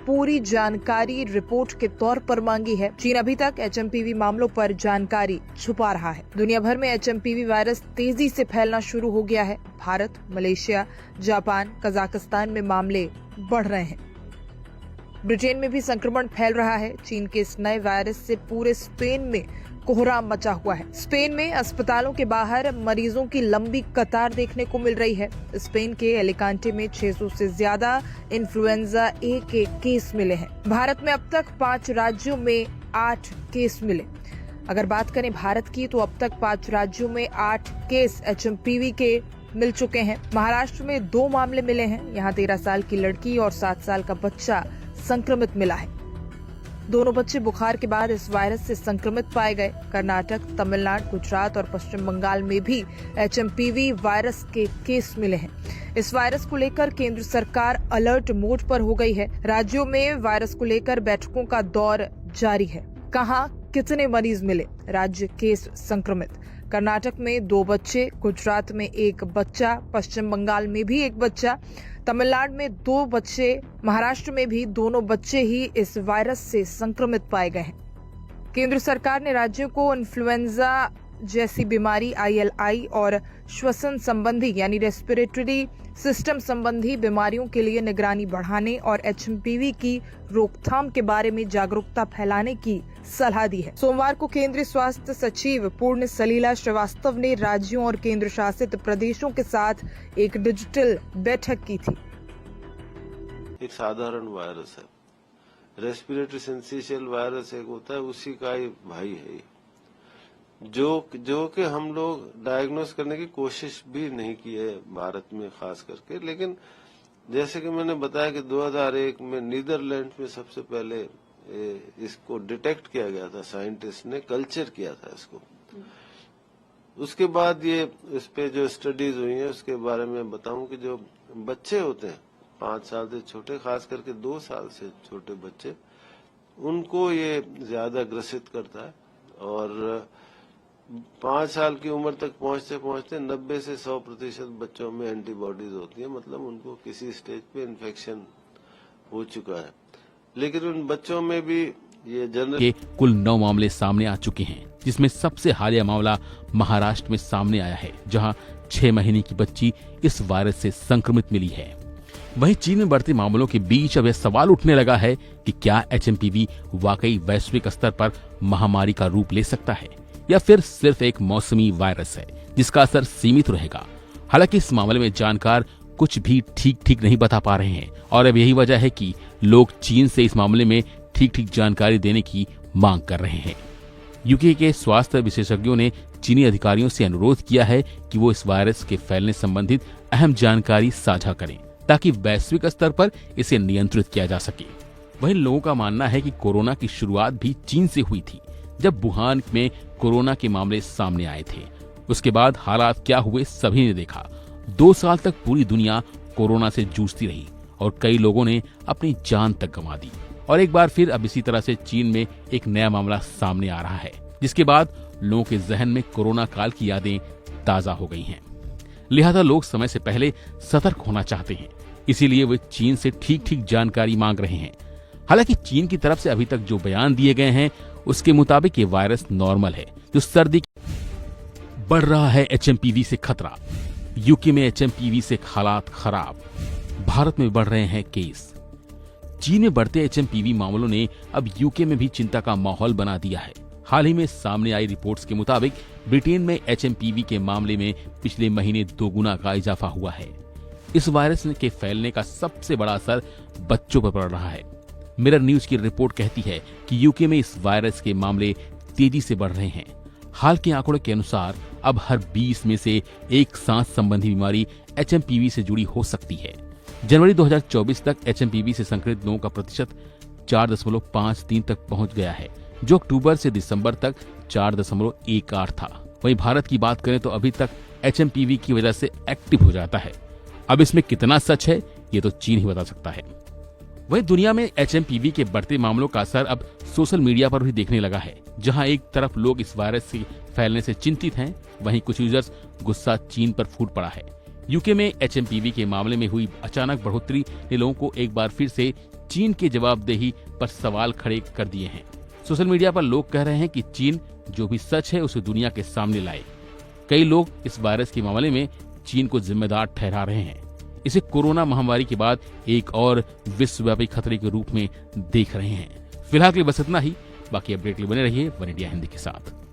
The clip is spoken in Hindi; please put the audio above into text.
पूरी जानकारी रिपोर्ट के तौर पर मांगी है। चीन अभी तक HMPV मामलों पर जानकारी छुपा रहा है। दुनिया भर में HMPV वायरस तेजी से फैलना शुरू हो गया है। भारत, मलेशिया, जापान, कजाकिस्तान में मामले बढ़ रहे हैं। ब्रिटेन में भी संक्रमण फैल रहा है। चीन के इस नए वायरस से पूरे स्पेन में कोहराम मचा हुआ है। स्पेन में अस्पतालों के बाहर मरीजों की लंबी कतार देखने को मिल रही है। स्पेन के एलिकांटे में 600 से ज्यादा इन्फ्लुएंजा ए के केस मिले हैं। भारत में अब तक 5 राज्यों में 8 केस मिले। अगर बात करें भारत की, तो अब तक 5 राज्यों में 8 केस HMPV के मिल चुके हैं। महाराष्ट्र में 2 मामले मिले हैं। यहाँ 13 साल की लड़की और 7 साल का बच्चा संक्रमित मिला है। दोनों बच्चे बुखार के बाद इस वायरस से संक्रमित पाए गए। कर्नाटक, तमिलनाडु, गुजरात और पश्चिम बंगाल में भी HMPV वायरस के केस मिले हैं। इस वायरस को लेकर केंद्र सरकार अलर्ट मोड पर हो गई है। राज्यों में वायरस को लेकर बैठकों का दौर जारी है। कहां कितने मरीज मिले, राज्य केस संक्रमित। कर्नाटक में 2 बच्चे, गुजरात में 1 बच्चा, पश्चिम बंगाल में भी 1 बच्चा, तमिलनाडु में 2 बच्चे, महाराष्ट्र में भी दोनों बच्चे ही इस वायरस से संक्रमित पाए गए हैं। केंद्र सरकार ने राज्यों को इन्फ्लुएंजा जैसी बीमारी ILI और श्वसन संबंधी यानी रेस्पिरेटरी सिस्टम संबंधी बीमारियों के लिए निगरानी बढ़ाने और HMPV की रोकथाम के बारे में जागरूकता फैलाने की सलाह दी है। सोमवार को केंद्रीय स्वास्थ्य सचिव पुण्य सलीला श्रीवास्तव ने राज्यों और केंद्र शासित प्रदेशों के साथ एक डिजिटल बैठक की थी। एक साधारण वायरस है, रेस्पिरेटरी सिंसिशियल वायरस एक होता है, उसी का ही भाई है जो कि हम लोग डायग्नोस करने की कोशिश भी नहीं की है भारत में खास करके। लेकिन जैसे कि मैंने बताया कि 2001 में नीदरलैंड में सबसे पहले इसको डिटेक्ट किया गया था, साइंटिस्ट ने कल्चर किया था इसको। उसके बाद ये इस पे जो स्टडीज हुई है उसके बारे में बताऊं कि जो बच्चे होते हैं 5 साल से छोटे, खास करके 2 साल से छोटे बच्चे, उनको ये ज्यादा ग्रसित करता है और 5 साल की उम्र तक पहुंचते पहुंचते 90 से 100% बच्चों में एंटीबॉडीज होती है, मतलब उनको किसी स्टेज पे इन्फेक्शन हो चुका है। लेकिन उन बच्चों में भी ये जनरल के कुल 9 मामले सामने आ चुके हैं, जिसमें सबसे हालिया मामला महाराष्ट्र में सामने आया है, जहां 6 महीने की बच्ची इस वायरस से संक्रमित मिली है। वहीं चीन में बढ़ते मामलों के बीच अब यह सवाल उठने लगा है कि क्या HMPV वाकई वैश्विक स्तर पर महामारी का रूप ले सकता है या फिर सिर्फ एक मौसमी वायरस है जिसका असर सीमित रहेगा। हालांकि इस मामले में जानकार कुछ भी ठीक नहीं बता पा रहे हैं और अब यही वजह है कि लोग चीन से इस मामले में ठीक जानकारी देने की मांग कर रहे हैं। यूके के स्वास्थ्य विशेषज्ञों ने चीनी अधिकारियों से अनुरोध किया है कि वो इस वायरस के फैलने संबंधित अहम जानकारी साझा करें ताकि वैश्विक स्तर पर इसे नियंत्रित किया जा सके। वहीं लोगों का मानना है कि कोरोना की शुरुआत भी चीन से हुई थी, जब वुहान में कोरोना के मामले सामने आए थे। उसके बाद हालात क्या हुए सभी ने देखा। 2 साल तक पूरी दुनिया कोरोना से जूझती रही और कई लोगों ने अपनी जान तक गंवा दी। और एक बार फिर अब इसी तरह से चीन में एक नया मामला सामने आ रहा है, जिसके बाद लोगों के जहन में कोरोना काल की यादें ताजा हो गई हैं। लिहाजा लोग समय से पहले सतर्क होना चाहते हैं, इसीलिए वे चीन से ठीक जानकारी मांग रहे हैं। हालांकि चीन की तरफ से अभी तक जो बयान दिए गए हैं उसके मुताबिक ये वायरस नॉर्मल है, जो सर्दी बढ़ रहा है HMPV से खतरा। यूके में HMPV से हालात खराब, भारत में बढ़ रहे हैं केस। चीन में बढ़ते HMPV मामलों ने अब यूके में भी चिंता का माहौल बना दिया है। हाल ही में सामने आई रिपोर्ट्स के मुताबिक ब्रिटेन में HMPV के मामले में पिछले महीने 2 गुना का इजाफा हुआ है। इस वायरस के फैलने का सबसे बड़ा असर बच्चों पर पड़ रहा है। मिरर न्यूज की रिपोर्ट कहती है कि यूके में इस वायरस के मामले तेजी से बढ़ रहे हैं। हाल के आंकड़ों के अनुसार अब हर 20 में से एक सांस संबंधी बीमारी HMPV से जुड़ी हो सकती है। जनवरी 2024 तक HMPV से संक्रमित लोगों का प्रतिशत 4.53 तक पहुंच गया है, जो अक्टूबर से दिसंबर तक 4.18 था। वहीं भारत की बात करें तो अभी तक HMPV की वजह से एक्टिव हो जाता है। अब इसमें कितना सच है ये तो चीन ही बता सकता है। वहीं दुनिया में HMPV के बढ़ते मामलों का असर अब सोशल मीडिया पर भी देखने लगा है, जहां एक तरफ लोग इस वायरस से फैलने से चिंतित हैं, वहीं कुछ यूजर्स गुस्सा चीन पर फूट पड़ा है। यूके में HMPV के मामले में हुई अचानक बढ़ोतरी ने लोगों को एक बार फिर से चीन की जवाबदेही पर सवाल खड़े कर दिए हैं। सोशल मीडिया पर लोग कह रहे हैं कि चीन जो भी सच है उसे दुनिया के सामने लाए। कई लोग इस वायरस के मामले में चीन को जिम्मेदार ठहरा रहे हैं। इसे कोरोना महामारी के बाद एक और विश्वव्यापी खतरे के रूप में देख रहे हैं। फिलहाल के लिए बस इतना ही। बाकी अपडेट के लिए बने रहिए वन इंडिया हिंदी के साथ।